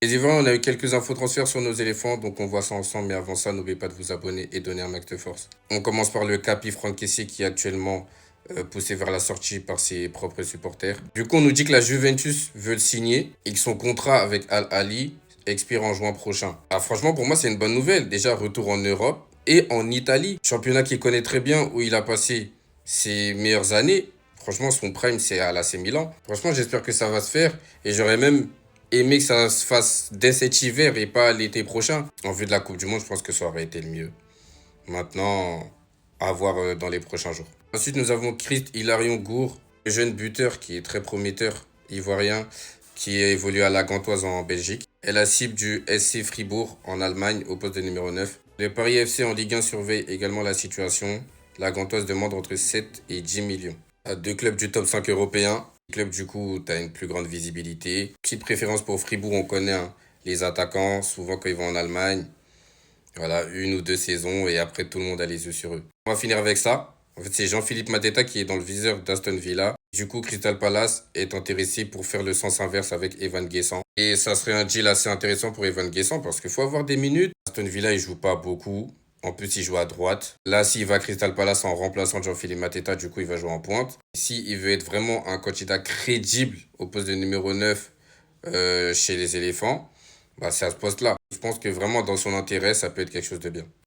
Les Ivoiriens, on a eu quelques infos transferts sur nos éléphants, donc on voit ça ensemble. Mais avant ça, n'oubliez pas de vous abonner et donner un max de force. On commence par le Capi Franck Kessié qui est actuellement poussé vers la sortie par ses propres supporters. Du coup, on nous dit que la Juventus veut le signer et que son contrat avec Al Ahly expire en juin prochain. Ah, franchement, pour moi, c'est une bonne nouvelle. Déjà, retour en Europe et en Italie. Championnat qu'il connaît très bien, où il a passé ses meilleures années. Franchement, son prime, c'est à l'AC Milan. Franchement, j'espère que ça va se faire. Et j'aurais même aimé que ça se fasse dès cet hiver et pas l'été prochain. En vue de la Coupe du Monde, je pense que ça aurait été le mieux. Maintenant, à voir dans les prochains jours. Ensuite, nous avons Christ Hilarion Gour, jeune buteur qui est très prometteur, ivoirien, qui évolue à la Gantoise en Belgique. Et la cible du SC Fribourg en Allemagne au poste de numéro 9. Le Paris FC en Ligue 1 surveille également la situation. La Gantoise demande entre 7 et 10 millions. À deux clubs du top 5 européen. Club, du coup, tu as une plus grande visibilité. Petite préférence pour Fribourg, on connaît hein, les attaquants, souvent quand ils vont en Allemagne. Voilà, une ou deux saisons et après tout le monde a les yeux sur eux. On va finir avec ça. En fait, c'est Jean-Philippe Mateta qui est dans le viseur d'Aston Villa. Du coup, Crystal Palace est intéressé pour faire le sens inverse avec Evan Guessant. Et ça serait un deal assez intéressant pour Evan Guessant parce qu'il faut avoir des minutes. Aston Villa, il joue pas beaucoup. En plus, il joue à droite. Là, s'il va à Crystal Palace en remplaçant Jean-Philippe Mateta, du coup, il va jouer en pointe. S'il veut être vraiment un candidat crédible au poste de numéro 9 chez les éléphants, bah, c'est à ce poste-là. Je pense que vraiment, dans son intérêt, ça peut être quelque chose de bien.